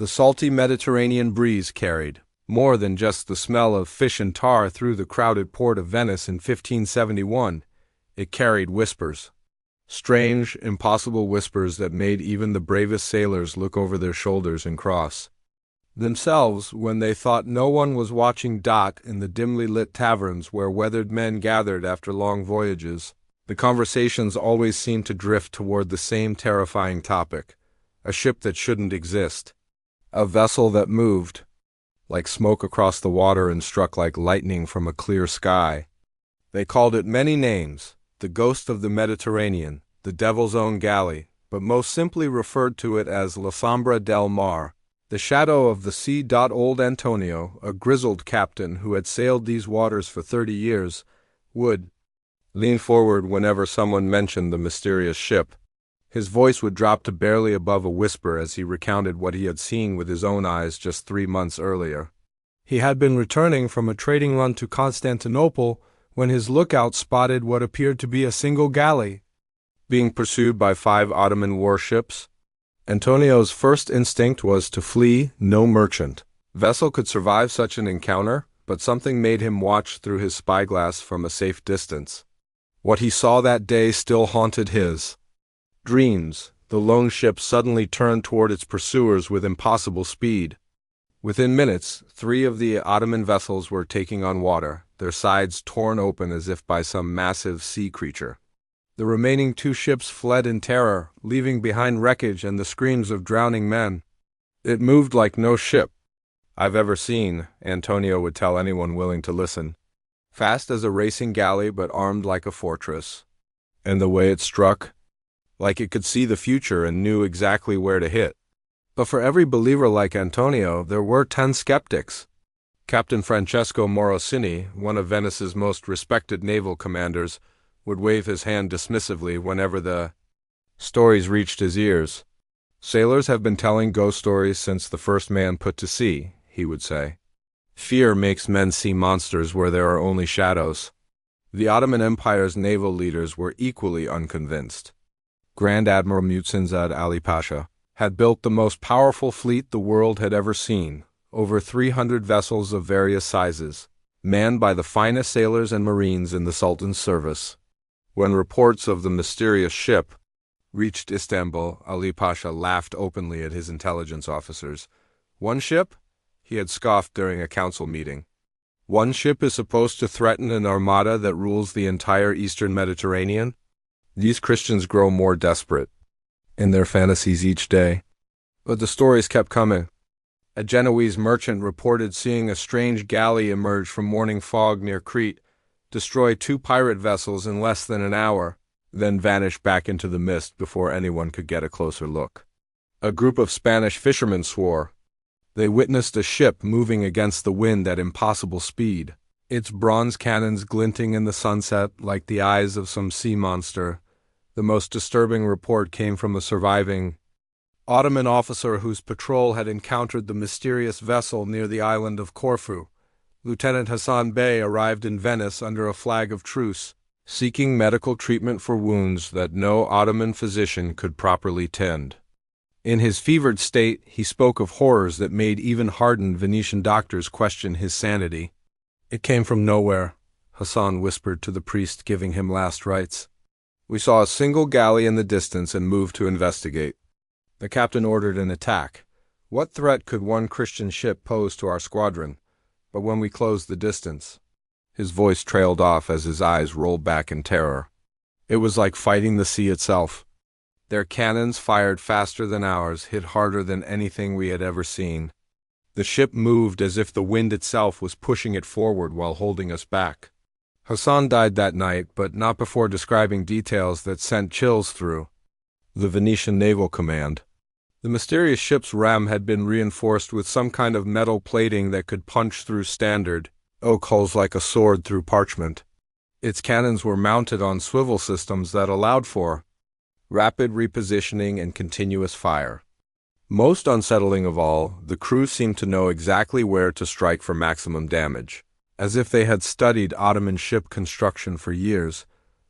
The salty Mediterranean breeze carried more than just the smell of fish and tar through the crowded port of Venice in 1571. It carried whispers. Strange, impossible whispers that made even the bravest sailors look over their shoulders and cross themselves when they thought no one was watching. In the dimly lit taverns where weathered men gathered after long voyages, the conversations always seemed to drift toward the same terrifying topic: a ship that shouldn't exist. A vessel that moved like smoke across the water and struck like lightning from a clear sky. They called it many names: the ghost of the Mediterranean, the devil's own galley, but most simply referred to it as La Sombra del Mar, the shadow of the sea. Old Antonio, a grizzled captain who had sailed these waters for 30 years, would lean forward whenever someone mentioned the mysterious ship. His voice would drop to barely above a whisper as he recounted what he had seen with his own eyes just 3 months earlier. He had been returning from a trading run to Constantinople when his lookout spotted what appeared to be a single galley being pursued by 5 Ottoman warships. Antonio's first instinct was to flee. No merchant vessel could survive such an encounter, but something made him watch through his spyglass from a safe distance. What he saw that day still haunted his dreams. The lone ship suddenly turned toward its pursuers with impossible speed. Within minutes, 3 of the Ottoman vessels were taking on water, their sides torn open as if by some massive sea creature. The remaining 2 ships fled in terror, leaving behind wreckage and the screams of drowning men. It moved like no ship I've ever seen, Antonio would tell anyone willing to listen. Fast as a racing galley but armed like a fortress. And the way it struck, like it could see the future and knew exactly where to hit. But for every believer like Antonio, there were 10 skeptics. Captain Francesco Morosini, one of Venice's most respected naval commanders, would wave his hand dismissively whenever the stories reached his ears. "Sailors have been telling ghost stories since the first man put to sea," he would say. "Fear makes men see monsters where there are only shadows." The Ottoman Empire's naval leaders were equally unconvinced. Grand Admiral Muhsin Ali Pasha had built the most powerful fleet the world had ever seen, over 300 vessels of various sizes, manned by the finest sailors and marines in the Sultan's service. When reports of the mysterious ship reached Istanbul, Ali Pasha laughed openly at his intelligence officers. "One ship?" he had scoffed during a council meeting. "One ship is supposed to threaten an armada that rules the entire eastern Mediterranean?" These Christians grow more desperate in their fantasies each day. But the stories kept coming. A Genoese merchant reported seeing a strange galley emerge from morning fog near Crete, destroy 2 pirate vessels in less than an hour, then vanish back into the mist before anyone could get a closer look. A group of Spanish fishermen swore they witnessed a ship moving against the wind at impossible speed, its bronze cannons glinting in the sunset like the eyes of some sea monster. The most disturbing report came from a surviving Ottoman officer whose patrol had encountered the mysterious vessel near the island of Corfu. Lieutenant Hassan Bey arrived in Venice under a flag of truce, seeking medical treatment for wounds that no Ottoman physician could properly tend. In his fevered state, he spoke of horrors that made even hardened Venetian doctors question his sanity. "It came from nowhere," Hassan whispered to the priest giving him last rites. "We saw a single galley in the distance and moved to investigate. The captain ordered an attack. What threat could one Christian ship pose to our squadron? But when we closed the distance..." His voice trailed off as his eyes rolled back in terror. "It was like fighting the sea itself. Their cannons fired faster than ours, hit harder than anything we had ever seen. The ship moved as if the wind itself was pushing it forward while holding us back." Hassan died that night, but not before describing details that sent chills through the Venetian Naval Command. The mysterious ship's ram had been reinforced with some kind of metal plating that could punch through standard oak hulls like a sword through parchment. Its cannons were mounted on swivel systems that allowed for rapid repositioning and continuous fire. Most unsettling of all, the crew seemed to know exactly where to strike for maximum damage, as if they had studied Ottoman ship construction for years.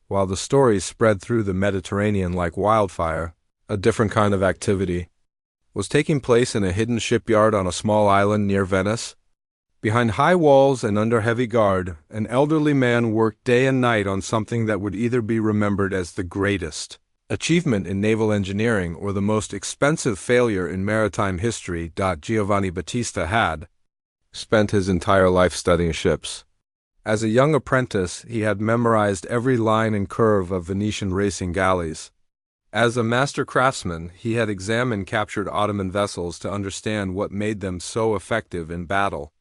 While the stories spread through the Mediterranean like wildfire, a different kind of activity was taking place in a hidden shipyard on a small island near Venice. Behind high walls and under heavy guard, an elderly man worked day and night on something that would either be remembered as the greatest achievement in naval engineering or the most expensive failure in maritime history. Giovanni Battista had spent his entire life studying ships. As a young apprentice, he had memorized every line and curve of Venetian racing galleys. As a master craftsman, he had examined captured Ottoman vessels to understand what made them so effective in battle.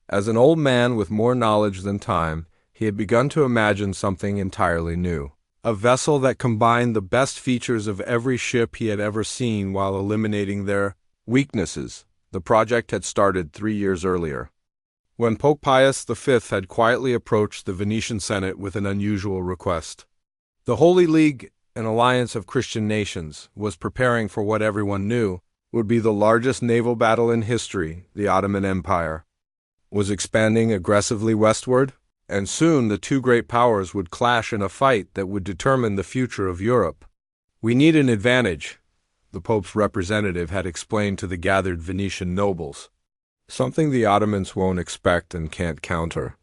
As an old man with more knowledge than time, he had begun to imagine something entirely new. A vessel that combined the best features of every ship he had ever seen while eliminating their weaknesses. The project had started 3 years earlier, when Pope Pius V had quietly approached the Venetian Senate with an unusual request. The Holy League, an alliance of Christian nations, was preparing for what everyone knew would be the largest naval battle in history. The Ottoman Empire was expanding aggressively westward, and soon the two great powers would clash in a fight that would determine the future of Europe. "We need an advantage," the Pope's representative had explained to the gathered Venetian nobles. "Something the Ottomans won't expect and can't counter.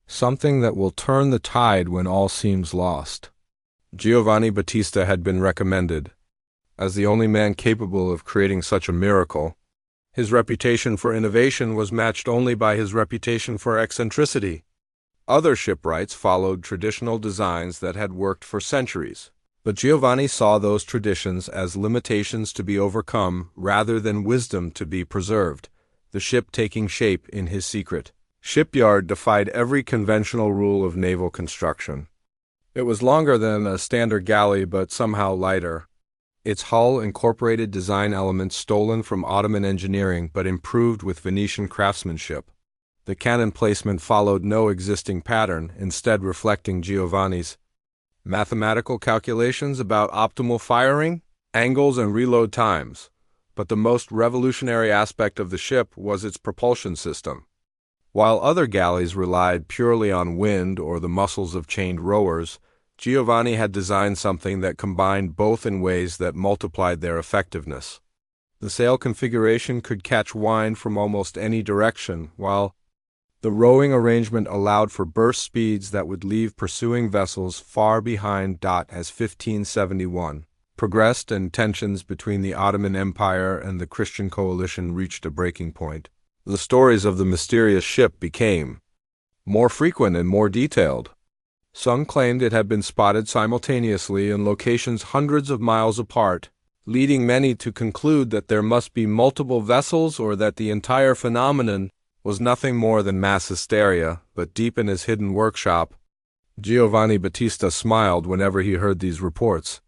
Something that will turn the tide when all seems lost." Giovanni Battista had been recommended as the only man capable of creating such a miracle. His reputation for innovation was matched only by his reputation for eccentricity. Other shipwrights followed traditional designs that had worked for centuries, but Giovanni saw those traditions as limitations to be overcome rather than wisdom to be preserved. The ship taking shape in his secret shipyard defied every conventional rule of naval construction. It was longer than a standard galley, but somehow lighter. Its hull incorporated design elements stolen from Ottoman engineering but improved with Venetian craftsmanship. The cannon placement followed no existing pattern, instead reflecting Giovanni's mathematical calculations about optimal firing, angles, and reload times. But the most revolutionary aspect of the ship was its propulsion system. While other galleys relied purely on wind or the muscles of chained rowers, Giovanni had designed something that combined both in ways that multiplied their effectiveness. The sail configuration could catch wind from almost any direction, while the rowing arrangement allowed for burst speeds that would leave pursuing vessels far behind. As 1571 progressed and tensions between the Ottoman Empire and the Christian coalition reached a breaking point, the stories of the mysterious ship became more frequent and more detailed. Some claimed it had been spotted simultaneously in locations hundreds of miles apart, leading many to conclude that there must be multiple vessels or that the entire phenomenon was nothing more than mass hysteria. But deep in his hidden workshop, Giovanni Battista smiled whenever he heard these reports.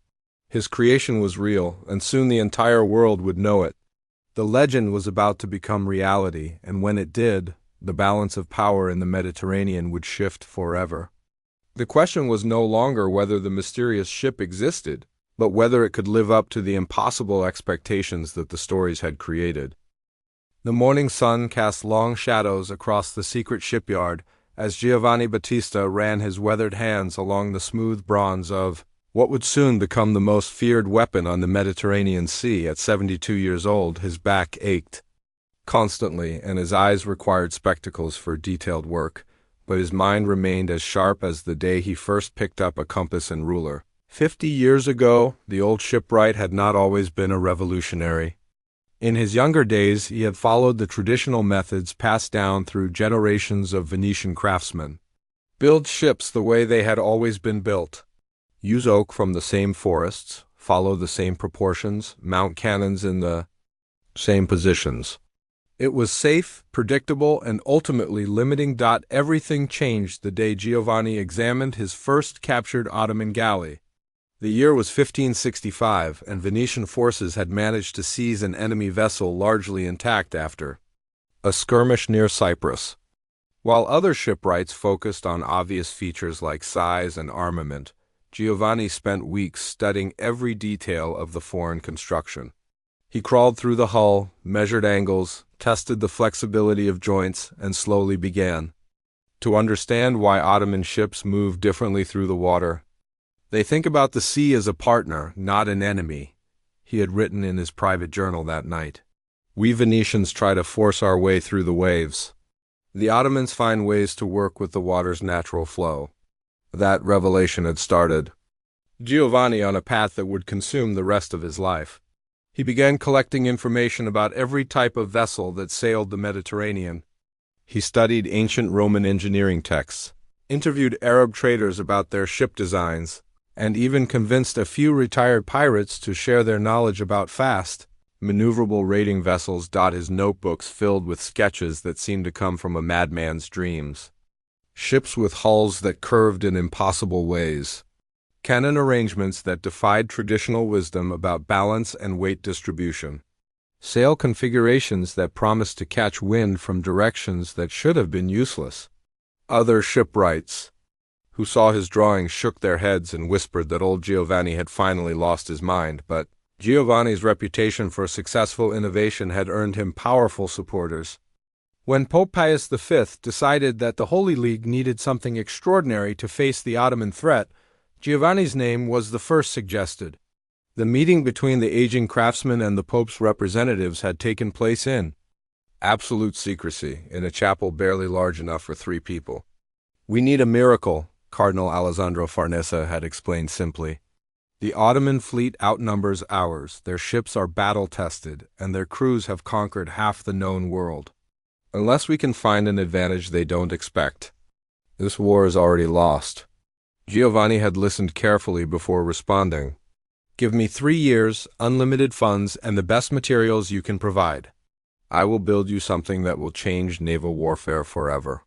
His creation was real, and soon the entire world would know it. The legend was about to become reality, and when it did, the balance of power in the Mediterranean would shift forever. The question was no longer whether the mysterious ship existed, but whether it could live up to the impossible expectations that the stories had created. The morning sun cast long shadows across the secret shipyard as Giovanni Battista ran his weathered hands along the smooth bronze of what would soon become the most feared weapon on the Mediterranean Sea. At 72 years old, his back ached constantly, and his eyes required spectacles for detailed work, but his mind remained as sharp as the day he first picked up a compass and ruler. 50 years ago, the old shipwright had not always been a revolutionary. In his younger days, he had followed the traditional methods passed down through generations of Venetian craftsmen. Build ships the way they had always been built. Use oak from the same forests, follow the same proportions, mount cannons in the same positions. It was safe, predictable, and ultimately limiting. Everything changed the day Giovanni examined his first captured Ottoman galley. The year was 1565, and Venetian forces had managed to seize an enemy vessel largely intact after a skirmish near Cyprus. While other shipwrights focused on obvious features like size and armament, Giovanni spent weeks studying every detail of the foreign construction. He crawled through the hull, measured angles, tested the flexibility of joints, and slowly began to understand why Ottoman ships moved differently through the water. "They think about the sea as a partner, not an enemy," he had written in his private journal that night. "We Venetians try to force our way through the waves. The Ottomans find ways to work with the water's natural flow." That revelation had started Giovanni on a path that would consume the rest of his life. He began collecting information about every type of vessel that sailed the Mediterranean. He studied ancient Roman engineering texts, interviewed Arab traders about their ship designs, and even convinced a few retired pirates to share their knowledge about fast, maneuverable raiding vessels. His notebooks filled with sketches that seemed to come from a madman's dreams. Ships with hulls that curved in impossible ways. Cannon arrangements that defied traditional wisdom about balance and weight distribution. Sail configurations that promised to catch wind from directions that should have been useless. Other shipwrights who saw his drawings shook their heads and whispered that old Giovanni had finally lost his mind, but Giovanni's reputation for successful innovation had earned him powerful supporters. When Pope Pius V decided that the Holy League needed something extraordinary to face the Ottoman threat, Giovanni's name was the first suggested. The meeting between the aging craftsman and the Pope's representatives had taken place in absolute secrecy, in a chapel barely large enough for 3 people. "We need a miracle," Cardinal Alessandro Farnese had explained simply. "The Ottoman fleet outnumbers ours, their ships are battle-tested, and their crews have conquered half the known world. Unless we can find an advantage they don't expect, this war is already lost." Giovanni had listened carefully before responding. "Give me 3 years, unlimited funds, and the best materials you can provide. I will build you something that will change naval warfare forever."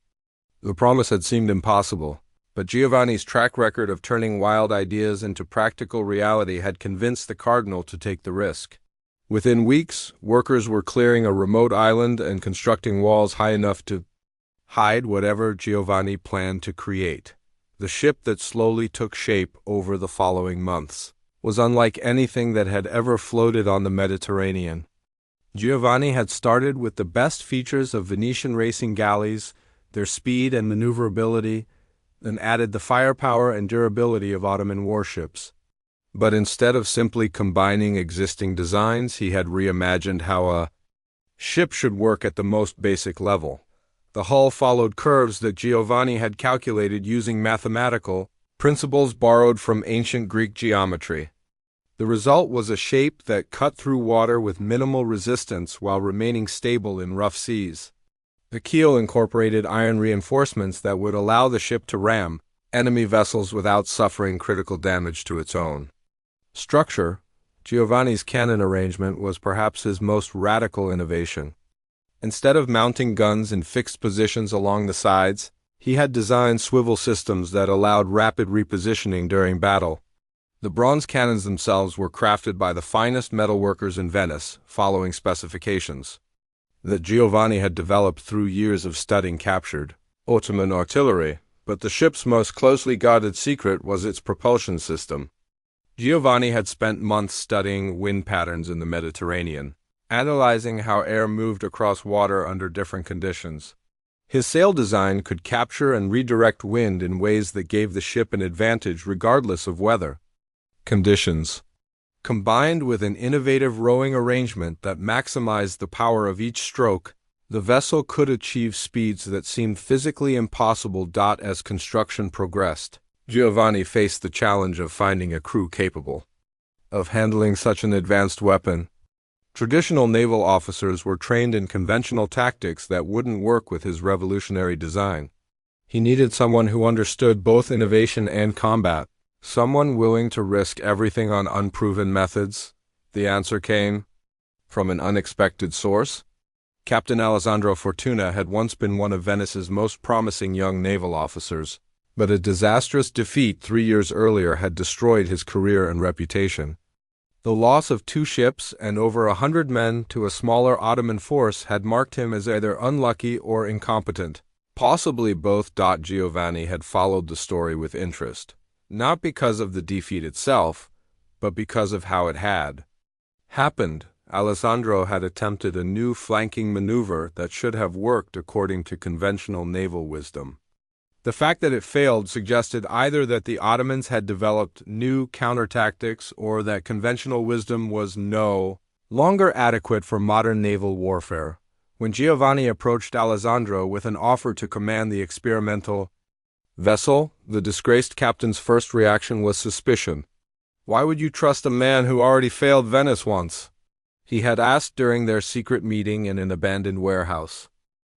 The promise had seemed impossible, but Giovanni's track record of turning wild ideas into practical reality had convinced the cardinal to take the risk. Within weeks, workers were clearing a remote island and constructing walls high enough to hide whatever Giovanni planned to create. The ship that slowly took shape over the following months was unlike anything that had ever floated on the Mediterranean. Giovanni had started with the best features of Venetian racing galleys, their speed and maneuverability, and added the firepower and durability of Ottoman warships. But instead of simply combining existing designs, he had reimagined how a ship should work at the most basic level. The hull followed curves that Giovanni had calculated using mathematical principles borrowed from ancient Greek geometry. The result was a shape that cut through water with minimal resistance while remaining stable in rough seas. The keel incorporated iron reinforcements that would allow the ship to ram enemy vessels without suffering critical damage to its own structure. Giovanni's cannon arrangement was perhaps his most radical innovation. Instead of mounting guns in fixed positions along the sides, he had designed swivel systems that allowed rapid repositioning during battle. The bronze cannons themselves were crafted by the finest metalworkers in Venice, following specifications that Giovanni had developed through years of studying captured Ottoman artillery, but the ship's most closely guarded secret was its propulsion system. Giovanni had spent months studying wind patterns in the Mediterranean, analyzing how air moved across water under different conditions. His sail design could capture and redirect wind in ways that gave the ship an advantage regardless of weather conditions. Combined with an innovative rowing arrangement that maximized the power of each stroke, the vessel could achieve speeds that seemed physically impossible. As construction progressed, Giovanni faced the challenge of finding a crew capable of handling such an advanced weapon. Traditional naval officers were trained in conventional tactics that wouldn't work with his revolutionary design. He needed someone who understood both innovation and combat, someone willing to risk everything on unproven methods. The answer came from an unexpected source. Captain Alessandro Fortuna had once been one of Venice's most promising young naval officers, but a disastrous defeat 3 years earlier had destroyed his career and reputation. The loss of 2 ships and over 100 men to a smaller Ottoman force had marked him as either unlucky or incompetent. Possibly both. Giovanni had followed the story with interest, not because of the defeat itself, but because of how it had happened. Alessandro had attempted a new flanking maneuver that should have worked according to conventional naval wisdom. The fact that it failed suggested either that the Ottomans had developed new counter-tactics or that conventional wisdom was no longer adequate for modern naval warfare. When Giovanni approached Alessandro with an offer to command the experimental vessel, the disgraced captain's first reaction was suspicion. Why would you trust a man who already failed Venice once? He had asked during their secret meeting in an abandoned warehouse.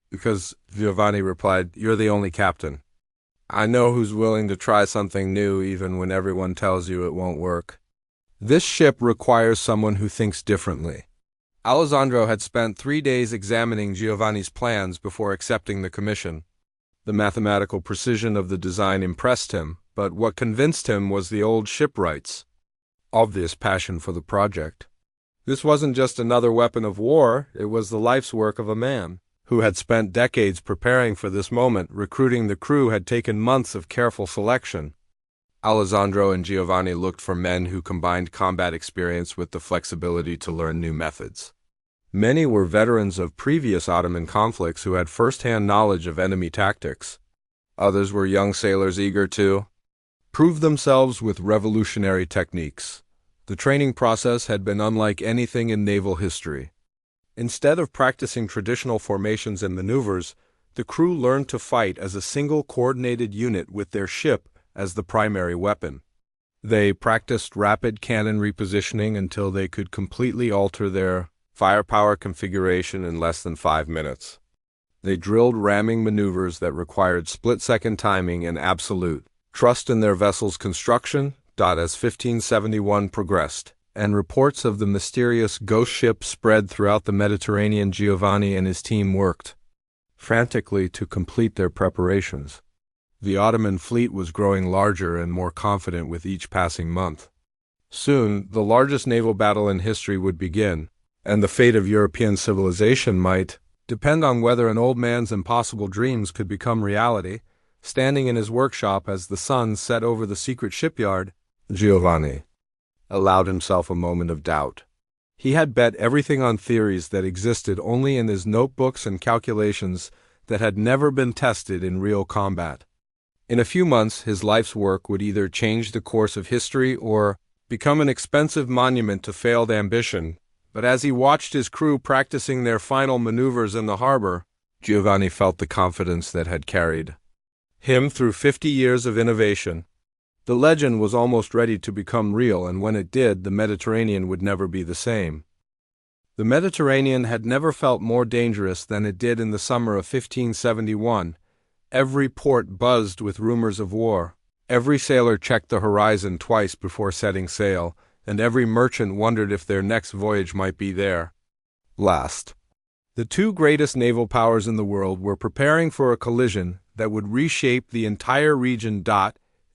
Because, Giovanni replied, you're the only captain. I know who's willing to try something new even when everyone tells you it won't work. This ship requires someone who thinks differently. Alessandro had spent 3 days examining Giovanni's plans before accepting the commission. The mathematical precision of the design impressed him, but what convinced him was the old shipwright's obvious passion for the project. This wasn't just another weapon of war, it was the life's work of a man who had spent decades preparing for this moment. Recruiting the crew had taken months of careful selection. Alessandro and Giovanni looked for men who combined combat experience with the flexibility to learn new methods. Many were veterans of previous Ottoman conflicts who had first-hand knowledge of enemy tactics. Others were young sailors eager to prove themselves with revolutionary techniques. The training process had been unlike anything in naval history. Instead of practicing traditional formations and maneuvers, the crew learned to fight as a single coordinated unit with their ship as the primary weapon. They practiced rapid cannon repositioning until they could completely alter their firepower configuration in less than 5 minutes. They drilled ramming maneuvers that required split-second timing and absolute trust in their vessel's construction. As 1571 progressed, and reports of the mysterious ghost ship spread throughout the Mediterranean, Giovanni and his team worked frantically to complete their preparations. The Ottoman fleet was growing larger and more confident with each passing month. Soon, the largest naval battle in history would begin, and the fate of European civilization might depend on whether an old man's impossible dreams could become reality. Standing in his workshop as the sun set over the secret shipyard, Giovanni allowed himself a moment of doubt. He had bet everything on theories that existed only in his notebooks and calculations that had never been tested in real combat. In a few months, his life's work would either change the course of history or become an expensive monument to failed ambition. But as he watched his crew practicing their final maneuvers in the harbor, Giovanni felt the confidence that had carried him through 50 years of innovation. The legend was almost ready to become real, and when it did, the Mediterranean would never be the same. The Mediterranean had never felt more dangerous than it did in the summer of 1571. Every port buzzed with rumors of war. Every sailor checked the horizon twice before setting sail, and every merchant wondered if their next voyage might be there last. The two greatest naval powers in the world were preparing for a collision that would reshape the entire region.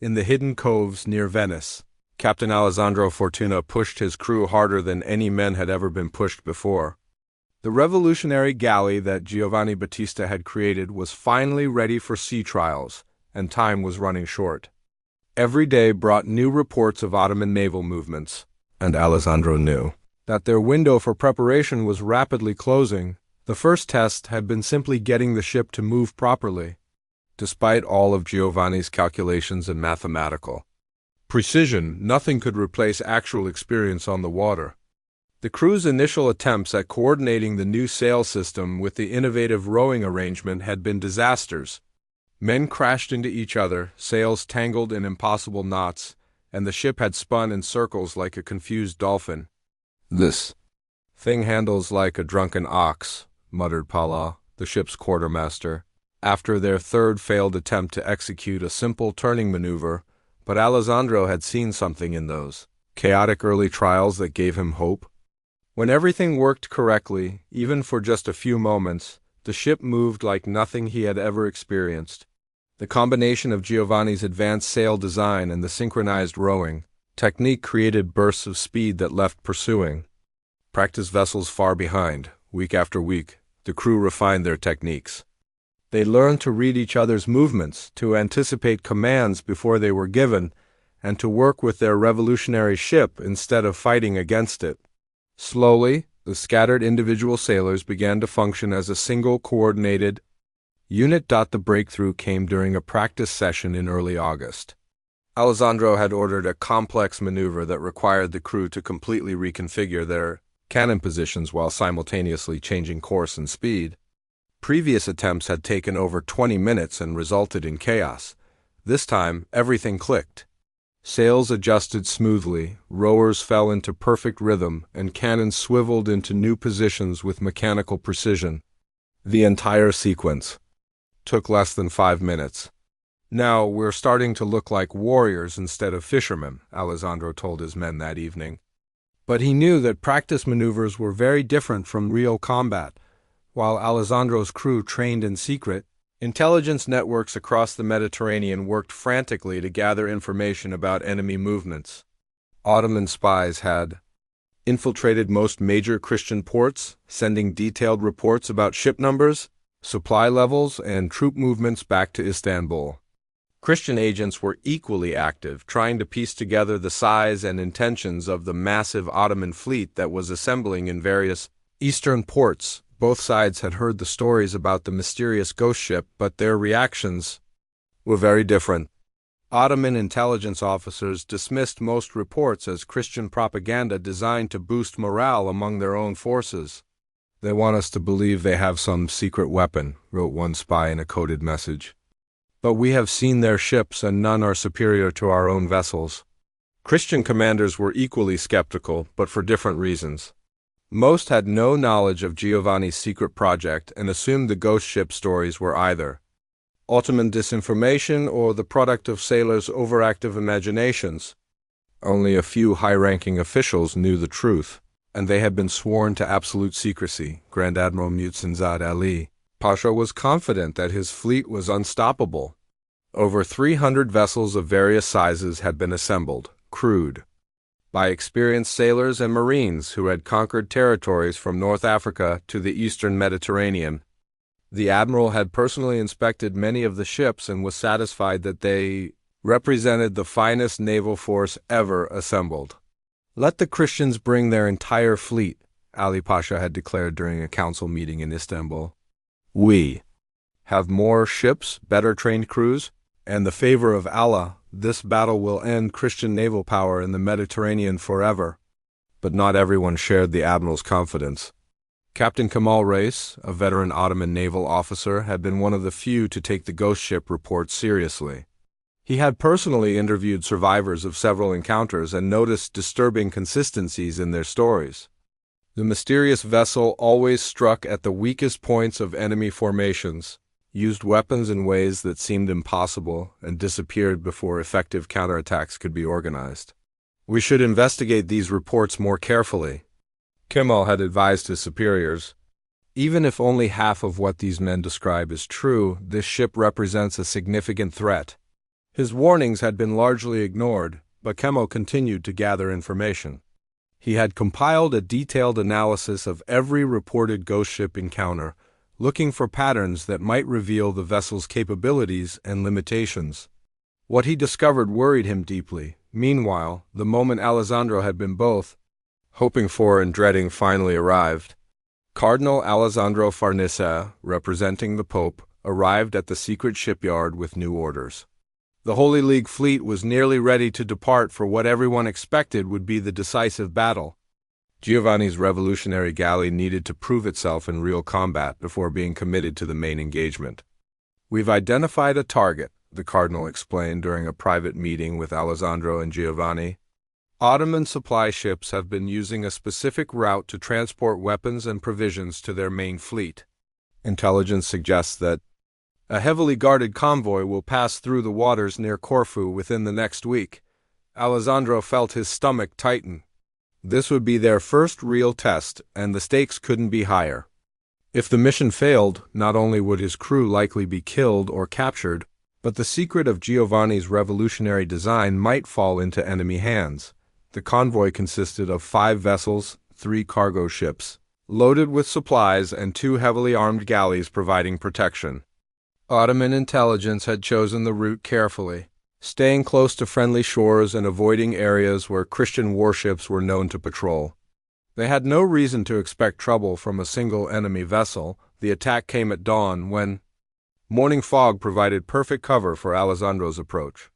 In the hidden coves near Venice, Captain Alessandro Fortuna pushed his crew harder than any men had ever been pushed before. The revolutionary galley that Giovanni Battista had created was finally ready for sea trials, and time was running short. Every day brought new reports of Ottoman naval movements, and Alessandro knew that their window for preparation was rapidly closing. The first test had been simply getting the ship to move properly. Despite all of Giovanni's calculations and mathematical precision, nothing could replace actual experience on the water. The crew's initial attempts at coordinating the new sail system with the innovative rowing arrangement had been disasters. Men crashed into each other, sails tangled in impossible knots, and the ship had spun in circles like a confused dolphin. "This thing handles like a drunken ox," muttered Pala, the ship's quartermaster, after their third failed attempt to execute a simple turning maneuver. But Alessandro had seen something in those chaotic early trials that gave him hope. When everything worked correctly, even for just a few moments, the ship moved like nothing he had ever experienced. The combination of Giovanni's advanced sail design and the synchronized rowing technique created bursts of speed that left pursuing practice vessels far behind. Week after week, the crew refined their techniques. They learned to read each other's movements, to anticipate commands before they were given, and to work with their revolutionary ship instead of fighting against it. Slowly, the scattered individual sailors began to function as a single coordinated The breakthrough came during a practice session in early August. Alessandro had ordered a complex maneuver that required the crew to completely reconfigure their cannon positions while simultaneously changing course and speed. Previous attempts had taken over 20 minutes and resulted in chaos. This time, everything clicked. Sails adjusted smoothly, rowers fell into perfect rhythm, and cannons swiveled into new positions with mechanical precision. The entire sequence took less than 5 minutes. "Now we're starting to look like warriors instead of fishermen," Alessandro told his men that evening. But he knew that practice maneuvers were very different from real combat. While Alessandro's crew trained in secret, intelligence networks across the Mediterranean worked frantically to gather information about enemy movements. Ottoman spies had infiltrated most major Christian ports, sending detailed reports about ship numbers, supply levels, and troop movements back to Istanbul. Christian agents were equally active, trying to piece together the size and intentions of the massive Ottoman fleet that was assembling in various eastern ports. Both sides had heard the stories about the mysterious ghost ship, but their reactions were very different. Ottoman intelligence officers dismissed most reports as Christian propaganda designed to boost morale among their own forces. "They want us to believe they have some secret weapon," wrote one spy in a coded message. "But we have seen their ships and none are superior to our own vessels." Christian commanders were equally skeptical, but for different reasons. Most had no knowledge of Giovanni's secret project and assumed the ghost ship stories were either Ottoman disinformation or the product of sailors' overactive imaginations. Only a few high-ranking officials knew the truth, and they had been sworn to absolute secrecy. Grand Admiral Muhsinzad Ali Pasha was confident that his fleet was unstoppable. Over 300 vessels of various sizes had been assembled, crewed by experienced sailors and marines who had conquered territories from North Africa to the eastern Mediterranean. The admiral had personally inspected many of the ships and was satisfied that they represented the finest naval force ever assembled. "Let the Christians bring their entire fleet," Ali Pasha had declared during a council meeting in Istanbul. "We have more ships, better trained crews, and the favor of Allah. This battle will end Christian naval power in the Mediterranean forever." But not everyone shared the admiral's confidence. Captain Kemal Reis, a veteran Ottoman naval officer, had been one of the few to take the ghost ship report seriously. He had personally interviewed survivors of several encounters and noticed disturbing consistencies in their stories. The mysterious vessel always struck at the weakest points of enemy formations, used weapons in ways that seemed impossible, and disappeared before effective counterattacks could be organized. "We should investigate these reports more carefully," Kemal had advised his superiors. "Even if only half of what these men describe is true, this ship represents a significant threat." His warnings had been largely ignored, but Kemal continued to gather information. He had compiled a detailed analysis of every reported ghost ship encounter, looking for patterns that might reveal the vessel's capabilities and limitations. What he discovered worried him deeply. Meanwhile, the moment Alessandro had been both hoping for and dreading finally arrived. Cardinal Alessandro Farnese, representing the Pope, arrived at the secret shipyard with new orders. The Holy League fleet was nearly ready to depart for what everyone expected would be the decisive battle. Giovanni's revolutionary galley needed to prove itself in real combat before being committed to the main engagement. "We've identified a target," the Cardinal explained during a private meeting with Alessandro and Giovanni. "Ottoman supply ships have been using a specific route to transport weapons and provisions to their main fleet. Intelligence suggests that a heavily guarded convoy will pass through the waters near Corfu within the next week." Alessandro felt his stomach tighten. This would be their first real test, and the stakes couldn't be higher. If the mission failed, not only would his crew likely be killed or captured, but the secret of Giovanni's revolutionary design might fall into enemy hands. The convoy consisted of 5 vessels, 3 cargo ships, loaded with supplies, and 2 heavily armed galleys providing protection. Ottoman intelligence had chosen the route carefully, staying close to friendly shores and avoiding areas where Christian warships were known to patrol. They had no reason to expect trouble from a single enemy vessel. The attack came at dawn when Morning fog provided perfect cover for Alessandro's approach.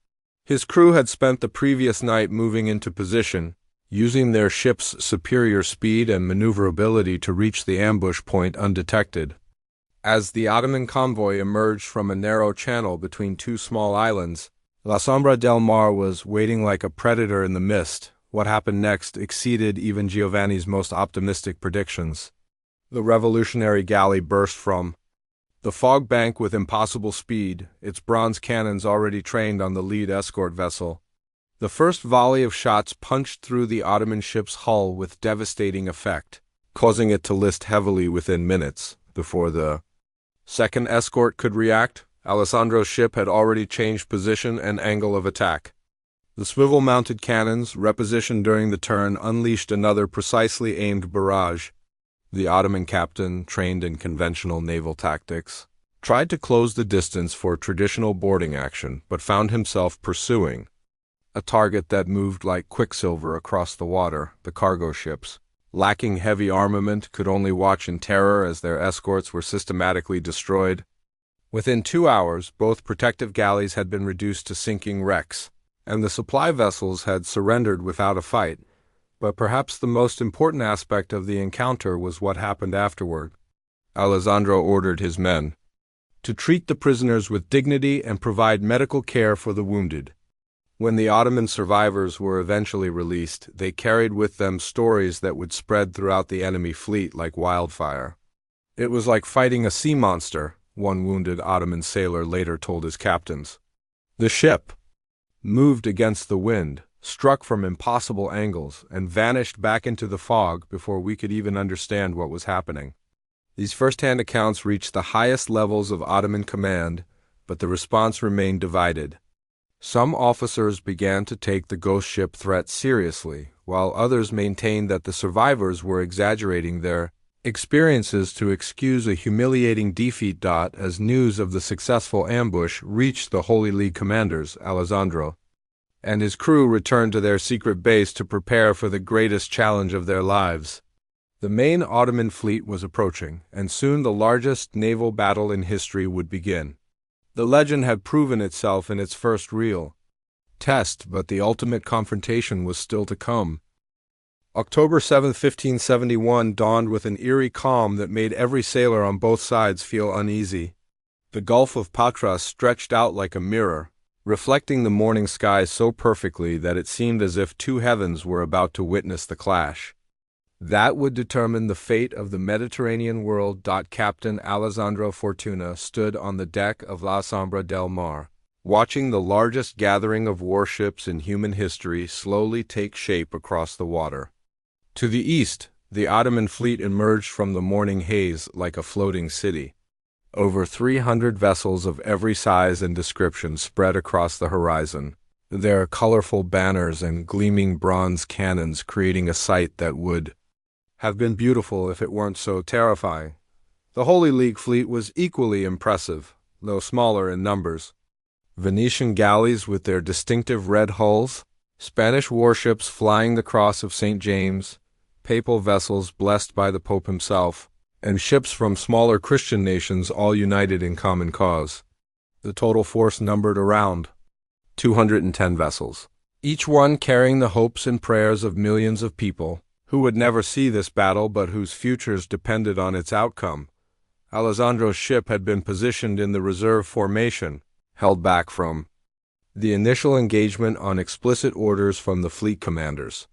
His crew had spent the previous night moving into position, using their ship's superior speed and maneuverability to reach the ambush point undetected. As the Ottoman convoy emerged from a narrow channel between two small islands, La Sombra del Mar was waiting like a predator in the mist. What happened next exceeded even Giovanni's most optimistic predictions. The revolutionary galley burst from the fog bank with impossible speed, its bronze cannons already trained on the lead escort vessel. The first volley of shots punched through the Ottoman ship's hull with devastating effect, causing it to list heavily within minutes. Before the second escort could react, Alessandro's ship had already changed position and angle of attack. The swivel-mounted cannons, repositioned during the turn, unleashed another precisely aimed barrage. The Ottoman captain, trained in conventional naval tactics, tried to close the distance for traditional boarding action, but found himself pursuing a target that moved like quicksilver across the water. The cargo ships, lacking heavy armament, could only watch in terror as their escorts were systematically destroyed. Within 2 hours, both protective galleys had been reduced to sinking wrecks, and the supply vessels had surrendered without a fight. But perhaps the most important aspect of the encounter was what happened afterward. Alessandro ordered his men to treat the prisoners with dignity and provide medical care for the wounded. When the Ottoman survivors were eventually released, they carried with them stories that would spread throughout the enemy fleet like wildfire. It was like fighting a sea monster, one wounded Ottoman sailor later told his captains. The ship moved against the wind, struck from impossible angles, and vanished back into the fog before we could even understand what was happening. These first-hand accounts reached the highest levels of Ottoman command, but the response remained divided. Some officers began to take the ghost ship threat seriously, while others maintained that the survivors were exaggerating their experiences to excuse a humiliating defeat. As news of the successful ambush reached the Holy League commanders, Alessandro and his crew returned to their secret base to prepare for the greatest challenge of their lives. The main Ottoman fleet was approaching, and soon the largest naval battle in history would begin. The legend had proven itself in its first real test, but the ultimate confrontation was still to come. October 7, 1571 dawned with an eerie calm that made every sailor on both sides feel uneasy. The Gulf of Patras stretched out like a mirror, reflecting the morning sky so perfectly that it seemed as if two heavens were about to witness the clash. That would determine the fate of the Mediterranean world. Captain Alessandro Fortuna stood on the deck of La Sombra del Mar, watching the largest gathering of warships in human history slowly take shape across the water. To the east, the Ottoman fleet emerged from the morning haze like a floating city. Over 300 vessels of every size and description spread across the horizon, their colorful banners and gleaming bronze cannons creating a sight that would have been beautiful if it weren't so terrifying. The Holy League fleet was equally impressive, though smaller in numbers. Venetian galleys with their distinctive red hulls, Spanish warships flying the cross of St. James, papal vessels blessed by the Pope himself, and ships from smaller Christian nations all united in common cause. The total force numbered around 210 vessels, each one carrying the hopes and prayers of millions of people who would never see this battle but whose futures depended on its outcome. Alessandro's ship had been positioned in the reserve formation, held back from the initial engagement on explicit orders from the fleet commanders.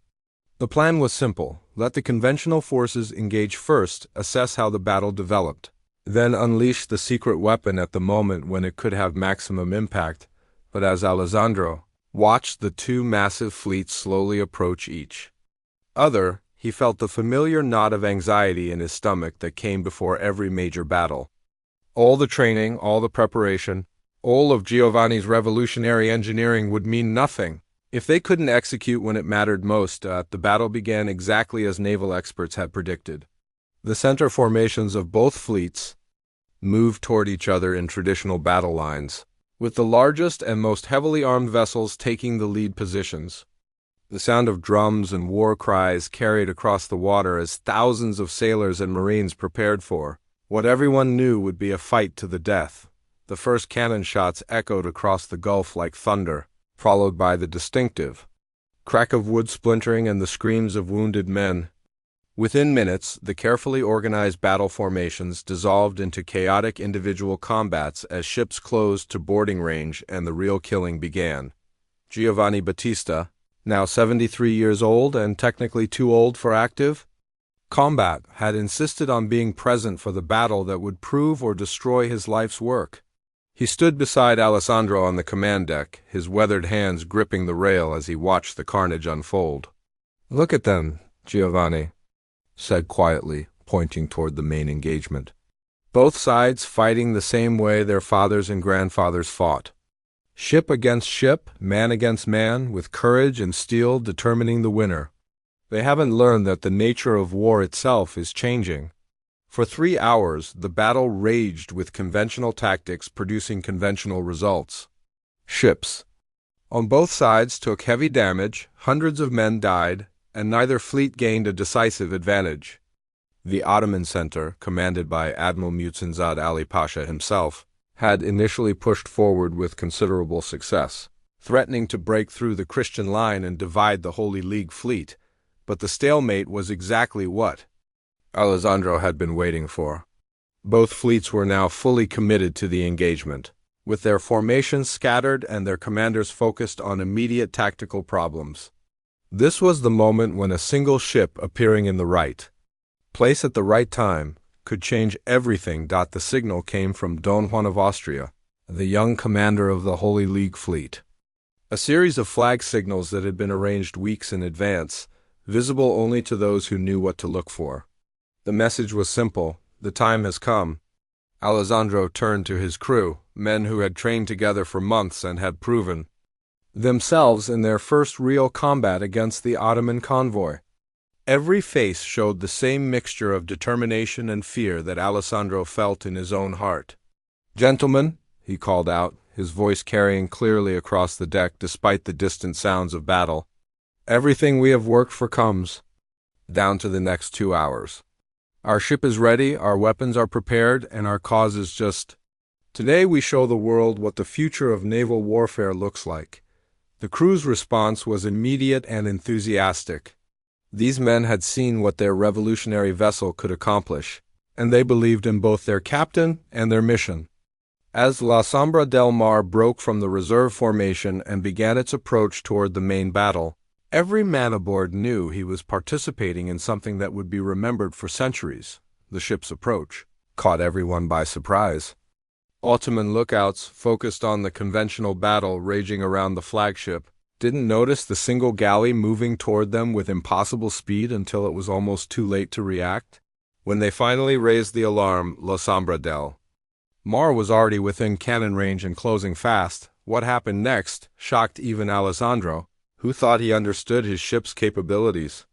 The plan was simple: let the conventional forces engage first, assess how the battle developed, then unleash the secret weapon at the moment when it could have maximum impact. But as Alessandro watched the two massive fleets slowly approach each other, he felt the familiar knot of anxiety in his stomach that came before every major battle. All the training, all the preparation, all of Giovanni's revolutionary engineering would mean nothing if they couldn't execute when it mattered most. The battle began exactly as naval experts had predicted. The center formations of both fleets moved toward each other in traditional battle lines, with the largest and most heavily armed vessels taking the lead positions. The sound of drums and war cries carried across the water as thousands of sailors and marines prepared for what everyone knew would be a fight to the death. The first cannon shots echoed across the gulf like thunder, followed by the distinctive crack of wood splintering and the screams of wounded men. Within minutes, the carefully organized battle formations dissolved into chaotic individual combats as ships closed to boarding range and the real killing began. Giovanni Battista, now 73 years old and technically too old for active combat, had insisted on being present for the battle that would prove or destroy his life's work. He stood beside Alessandro on the command deck, his weathered hands gripping the rail as he watched the carnage unfold. "Look at them," Giovanni said quietly, pointing toward the main engagement. "Both sides fighting the same way their fathers and grandfathers fought. Ship against ship, man against man, with courage and steel determining the winner. They haven't learned that the nature of war itself is changing." For 3 hours, the battle raged with conventional tactics producing conventional results. Ships on both sides took heavy damage, hundreds of men died, and neither fleet gained a decisive advantage. The Ottoman center, commanded by Admiral Muhsinzad Ali Pasha himself, had initially pushed forward with considerable success, threatening to break through the Christian line and divide the Holy League fleet, but the stalemate was exactly what Alessandro had been waiting for. Both fleets were now fully committed to the engagement, with their formations scattered and their commanders focused on immediate tactical problems. This was the moment when a single ship appearing in the right place at the right time could change everything. The signal came from Don Juan of Austria, the young commander of the Holy League fleet. A series of flag signals that had been arranged weeks in advance, visible only to those who knew what to look for. The message was simple: the time has come. Alessandro turned to his crew, men who had trained together for months and had proven themselves in their first real combat against the Ottoman convoy. Every face showed the same mixture of determination and fear that Alessandro felt in his own heart. "Gentlemen," he called out, his voice carrying clearly across the deck despite the distant sounds of battle, "everything we have worked for comes down to the next 2 hours. Our ship is ready, our weapons are prepared, and our cause is just. Today we show the world what the future of naval warfare looks like." The crew's response was immediate and enthusiastic. These men had seen what their revolutionary vessel could accomplish, and they believed in both their captain and their mission. As La Sombra del Mar broke from the reserve formation and began its approach toward the main battle, every man aboard knew he was participating in something that would be remembered for centuries. The ship's approach caught everyone by surprise. Ottoman lookouts, focused on the conventional battle raging around the flagship, didn't notice the single galley moving toward them with impossible speed until it was almost too late to react. When they finally raised the alarm, La Sombra del Mar was already within cannon range and closing fast. What happened next shocked even Alessandro, who thought he understood his ship's capabilities.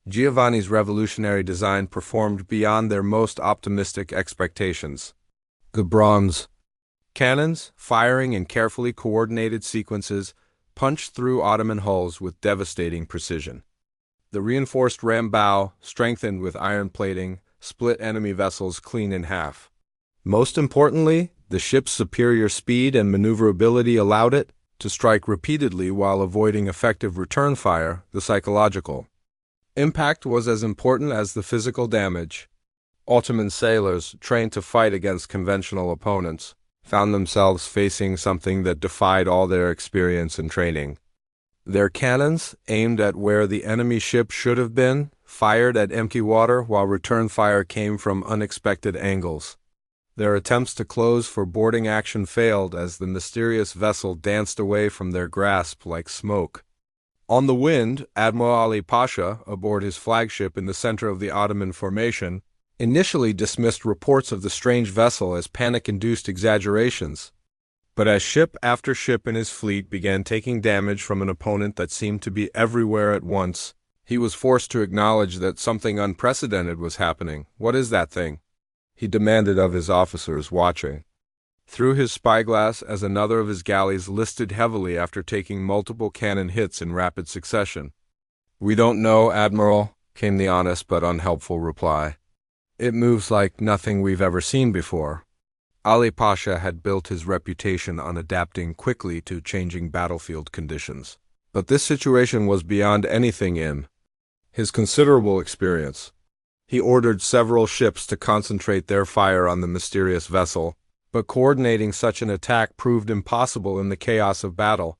Giovanni's revolutionary design performed beyond their most optimistic expectations. The bronze cannons, firing in carefully coordinated sequences, punched through Ottoman hulls with devastating precision. The reinforced ram bow, strengthened with iron plating, split enemy vessels clean in half. Most importantly, the ship's superior speed and maneuverability allowed it to strike repeatedly while avoiding effective return fire. The psychological impact was as important as the physical damage. Ottoman sailors, trained to fight against conventional opponents, found themselves facing something that defied all their experience and training. Their cannons, aimed at where the enemy ship should have been, fired at empty water while return fire came from unexpected angles. Their attempts to close for boarding action failed as the mysterious vessel danced away from their grasp like smoke. On the wind, Admiral Ali Pasha, aboard his flagship in the center of the Ottoman formation, initially dismissed reports of the strange vessel as panic-induced exaggerations. But as ship after ship in his fleet began taking damage from an opponent that seemed to be everywhere at once, he was forced to acknowledge that something unprecedented was happening. "What is that thing?" he demanded of his officers watching through his spyglass as another of his galleys listed heavily after taking multiple cannon hits in rapid succession. "We don't know, Admiral," came the honest but unhelpful reply. "It moves like nothing we've ever seen before." Ali Pasha had built his reputation on adapting quickly to changing battlefield conditions. But this situation was beyond anything in his considerable experience. He ordered several ships to concentrate their fire on the mysterious vessel, but coordinating such an attack proved impossible in the chaos of battle.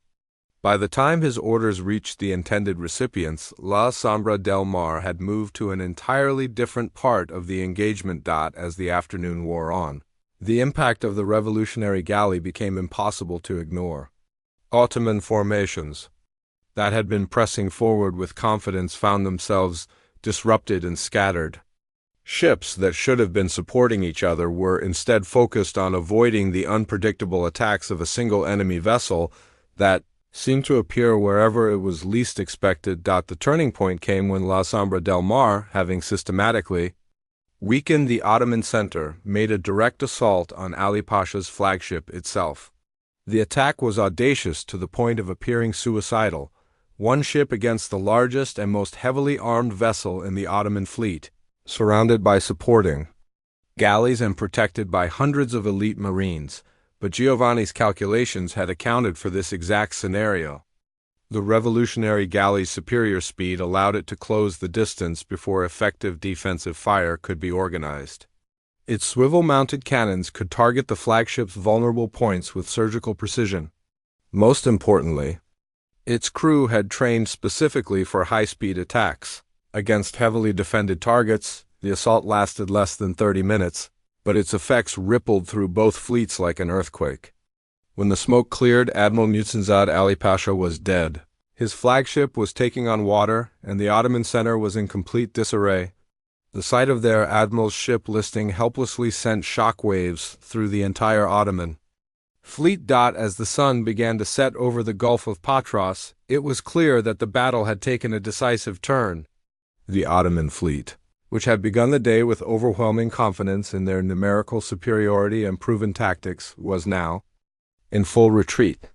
By the time his orders reached the intended recipients, La Sombra del Mar had moved to an entirely different part of the engagement. As the afternoon wore on, the impact of the revolutionary galley became impossible to ignore. Ottoman formations that had been pressing forward with confidence found themselves disrupted and scattered. Ships that should have been supporting each other were instead focused on avoiding the unpredictable attacks of a single enemy vessel that seemed to appear wherever it was least expected. The turning point came when La Sombra del Mar, having systematically weakened the Ottoman center, made a direct assault on Ali Pasha's flagship itself. The attack was audacious to the point of appearing suicidal, one ship against the largest and most heavily armed vessel in the Ottoman fleet, surrounded by supporting galleys and protected by hundreds of elite marines. But Giovanni's calculations had accounted for this exact scenario. The revolutionary galley's superior speed allowed it to close the distance before effective defensive fire could be organized. Its swivel-mounted cannons could target the flagship's vulnerable points with surgical precision. Most importantly, its crew had trained specifically for high-speed attacks. Against heavily defended targets, the assault lasted less than 30 minutes, but its effects rippled through both fleets like an earthquake. When the smoke cleared, Admiral Muhsinzad Ali Pasha was dead. His flagship was taking on water, and the Ottoman center was in complete disarray. The sight of their admiral's ship listing helplessly sent shock waves through the entire Ottoman fleet. As the sun began to set over the Gulf of Patras, it was clear that the battle had taken a decisive turn. The Ottoman fleet, which had begun the day with overwhelming confidence in their numerical superiority and proven tactics, was now in full retreat.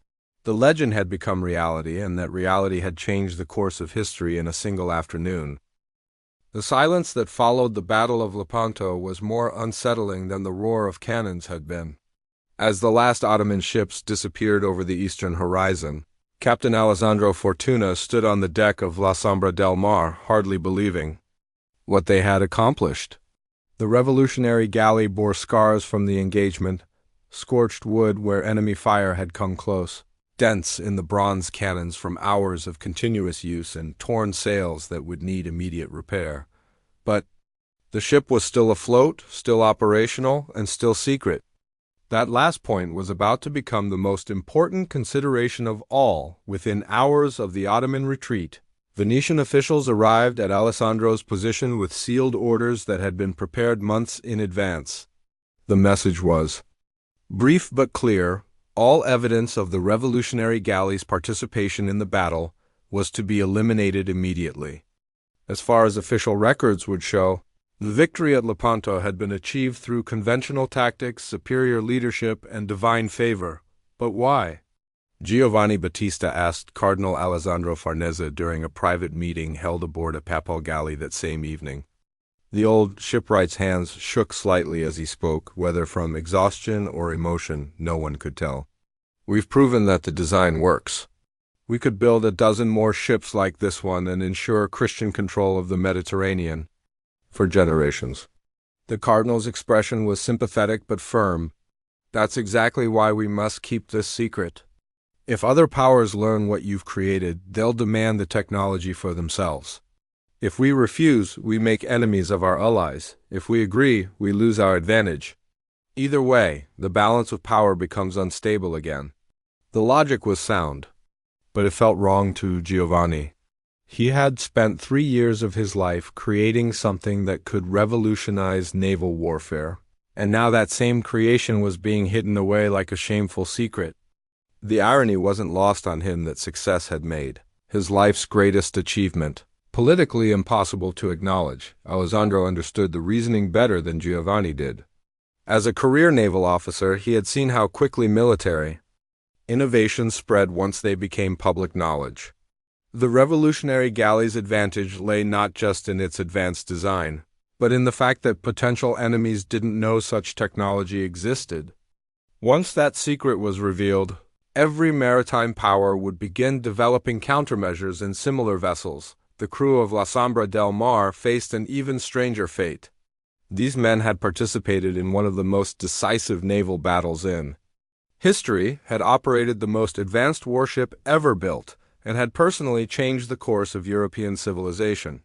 The legend had become reality, and that reality had changed the course of history in a single afternoon. The silence that followed the Battle of Lepanto was more unsettling than the roar of cannons had been. As the last Ottoman ships disappeared over the eastern horizon, Captain Alessandro Fortuna stood on the deck of La Sombra del Mar, hardly believing what they had accomplished. The revolutionary galley bore scars from the engagement, scorched wood where enemy fire had come close, dents in the bronze cannons from hours of continuous use, and torn sails that would need immediate repair. But the ship was still afloat, still operational, and still secret. That last point was about to become the most important consideration of all. Within hours of the Ottoman retreat, Venetian officials arrived at Alessandro's position with sealed orders that had been prepared months in advance. The message was brief but clear. All evidence of the revolutionary galley's participation in the battle was to be eliminated immediately. As far as official records would show, the victory at Lepanto had been achieved through conventional tactics, superior leadership, and divine favor. But why? Giovanni Battista asked Cardinal Alessandro Farnese during a private meeting held aboard a papal galley that same evening. The old shipwright's hands shook slightly as he spoke, whether from exhaustion or emotion, no one could tell. We've proven that the design works. We could build a dozen more ships like this one and ensure Christian control of the Mediterranean for generations. The cardinal's expression was sympathetic but firm. That's exactly why we must keep this secret. If other powers learn what you've created, they'll demand the technology for themselves. If we refuse, we make enemies of our allies. If we agree, we lose our advantage. Either way, the balance of power becomes unstable again. The logic was sound, but it felt wrong to Giovanni. He had spent 3 years of his life creating something that could revolutionize naval warfare, and now that same creation was being hidden away like a shameful secret. The irony wasn't lost on him that success had made his life's greatest achievement politically impossible to acknowledge. Alessandro understood the reasoning better than Giovanni did. As a career naval officer, he had seen how quickly military innovations spread once they became public knowledge. The revolutionary galley's advantage lay not just in its advanced design, but in the fact that potential enemies didn't know such technology existed. Once that secret was revealed, every maritime power would begin developing countermeasures in similar vessels. The crew of La Sombra del Mar faced an even stranger fate. These men had participated in one of the most decisive naval battles in history, had operated the most advanced warship ever built, and had personally changed the course of European civilization.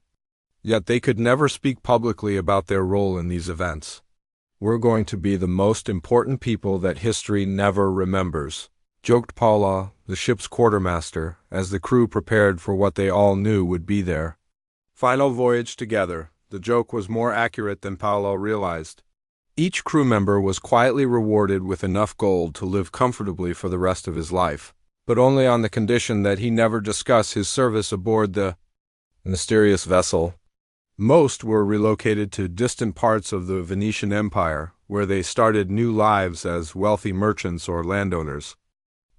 Yet they could never speak publicly about their role in these events. "We're going to be the most important people that history never remembers," joked Paula, the ship's quartermaster, as the crew prepared for what they all knew would be their final voyage together. The joke was more accurate than Paolo realized. Each crew member was quietly rewarded with enough gold to live comfortably for the rest of his life, but only on the condition that he never discuss his service aboard the mysterious vessel. Most were relocated to distant parts of the Venetian Empire, where they started new lives as wealthy merchants or landowners.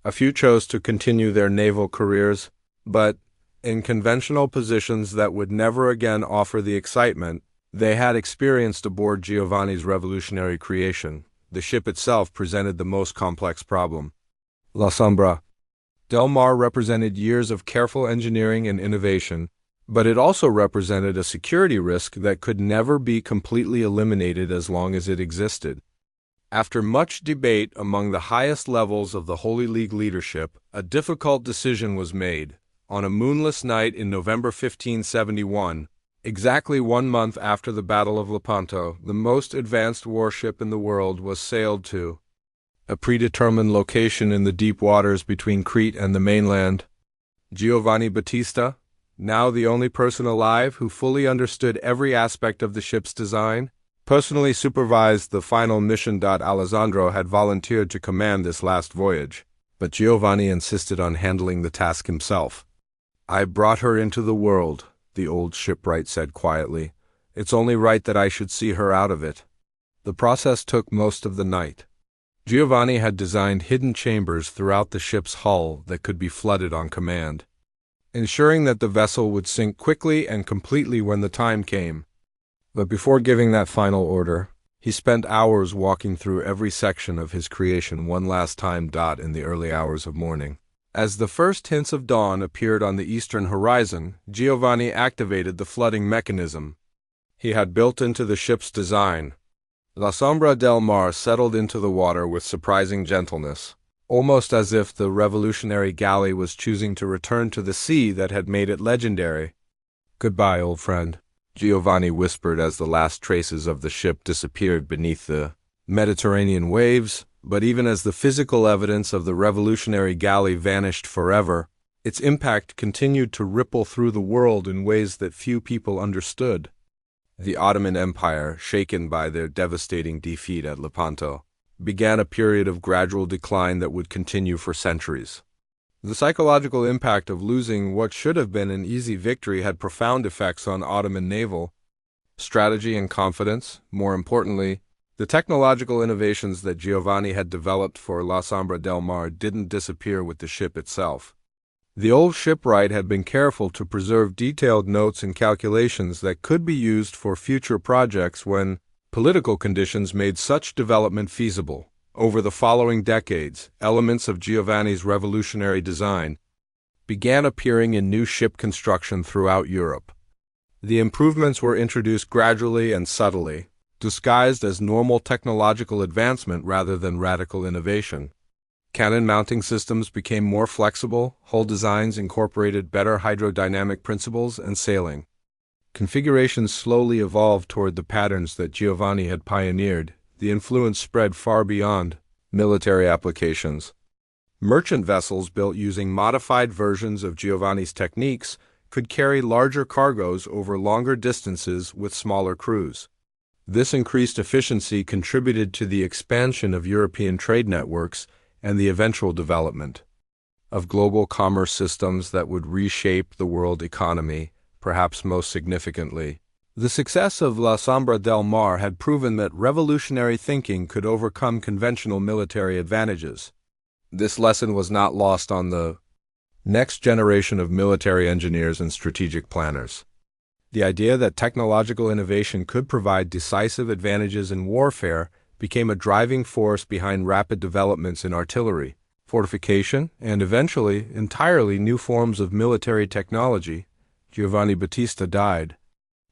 A few chose to continue their naval careers, but in conventional positions that would never again offer the excitement they had experienced aboard Giovanni's revolutionary creation. The ship itself presented the most complex problem. La Sombra del Mar represented years of careful engineering and innovation, but it also represented a security risk that could never be completely eliminated as long as it existed. After much debate among the highest levels of the Holy League leadership, a difficult decision was made. On a moonless night in November 1571, exactly 1 month after the Battle of Lepanto, the most advanced warship in the world was sailed to a predetermined location in the deep waters between Crete and the mainland. Giovanni Battista, now the only person alive who fully understood every aspect of the ship's design, personally supervised the final mission. Alessandro had volunteered to command this last voyage, but Giovanni insisted on handling the task himself. "I brought her into the world," the old shipwright said quietly. "It's only right that I should see her out of it." The process took most of the night. Giovanni had designed hidden chambers throughout the ship's hull that could be flooded on command, ensuring that the vessel would sink quickly and completely when the time came. But before giving that final order, he spent hours walking through every section of his creation one last time. In the early hours of morning, as the first hints of dawn appeared on the eastern horizon, Giovanni activated the flooding mechanism he had built into the ship's design. La Sombra del Mar settled into the water with surprising gentleness, almost as if the revolutionary galley was choosing to return to the sea that had made it legendary. "Goodbye, old friend," Giovanni whispered as the last traces of the ship disappeared beneath the Mediterranean waves. But even as the physical evidence of the revolutionary galley vanished forever, its impact continued to ripple through the world in ways that few people understood. The Ottoman Empire, shaken by their devastating defeat at Lepanto, began a period of gradual decline that would continue for centuries. The psychological impact of losing what should have been an easy victory had profound effects on Ottoman naval strategy and confidence. More importantly, the technological innovations that Giovanni had developed for La Sombra del Mar didn't disappear with the ship itself. The old shipwright had been careful to preserve detailed notes and calculations that could be used for future projects when political conditions made such development feasible. Over the following decades, elements of Giovanni's revolutionary design began appearing in new ship construction throughout Europe. The improvements were introduced gradually and subtly, disguised as normal technological advancement rather than radical innovation. Cannon mounting systems became more flexible, hull designs incorporated better hydrodynamic principles, and sailing configurations slowly evolved toward the patterns that Giovanni had pioneered. The influence spread far beyond military applications. Merchant vessels built using modified versions of Giovanni's techniques could carry larger cargoes over longer distances with smaller crews. This increased efficiency contributed to the expansion of European trade networks and the eventual development of global commerce systems that would reshape the world economy. Perhaps most significantly, the success of La Sombra del Mar had proven that revolutionary thinking could overcome conventional military advantages. This lesson was not lost on the next generation of military engineers and strategic planners. The idea that technological innovation could provide decisive advantages in warfare became a driving force behind rapid developments in artillery, fortification, and eventually entirely new forms of military technology. Giovanni Battista died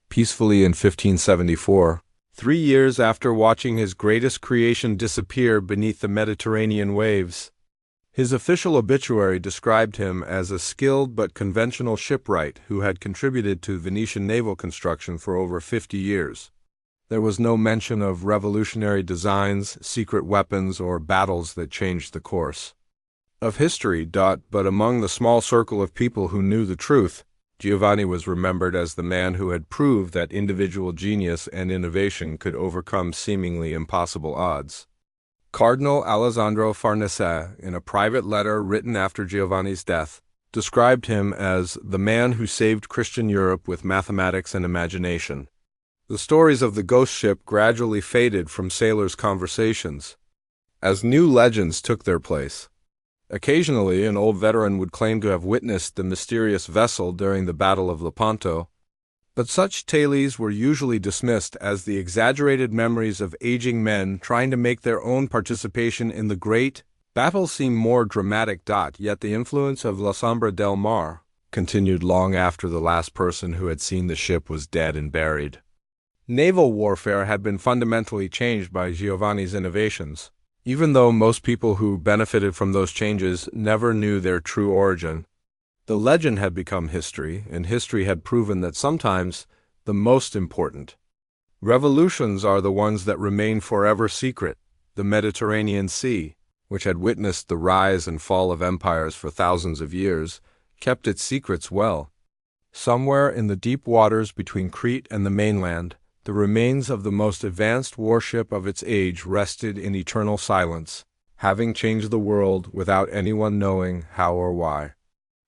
peacefully in 1574, 3 years after watching his greatest creation disappear beneath the Mediterranean waves. His official obituary described him as a skilled but conventional shipwright who had contributed to Venetian naval construction for over 50 years. There was no mention of revolutionary designs, secret weapons, or battles that changed the course of history. But among the small circle of people who knew the truth, Giovanni was remembered as the man who had proved that individual genius and innovation could overcome seemingly impossible odds. Cardinal Alessandro Farnese, in a private letter written after Giovanni's death, described him as the man who saved Christian Europe with mathematics and imagination. The stories of the ghost ship gradually faded from sailors' conversations, as new legends took their place. Occasionally, an old veteran would claim to have witnessed the mysterious vessel during the Battle of Lepanto, but such tales were usually dismissed as the exaggerated memories of aging men trying to make their own participation in the great battle seem more dramatic. Yet the influence of La Sombra del Mar continued long after the last person who had seen the ship was dead and buried. Naval warfare had been fundamentally changed by Giovanni's innovations, even though most people who benefited from those changes never knew their true origin. The legend had become history, and history had proven that sometimes the most important revolutions are the ones that remain forever secret. The Mediterranean Sea, which had witnessed the rise and fall of empires for thousands of years, kept its secrets well. Somewhere in the deep waters between Crete and the mainland, the remains of the most advanced warship of its age rested in eternal silence, having changed the world without anyone knowing how or why.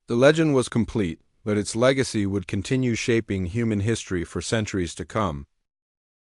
The legend was complete, but its legacy would continue shaping human history for centuries to come.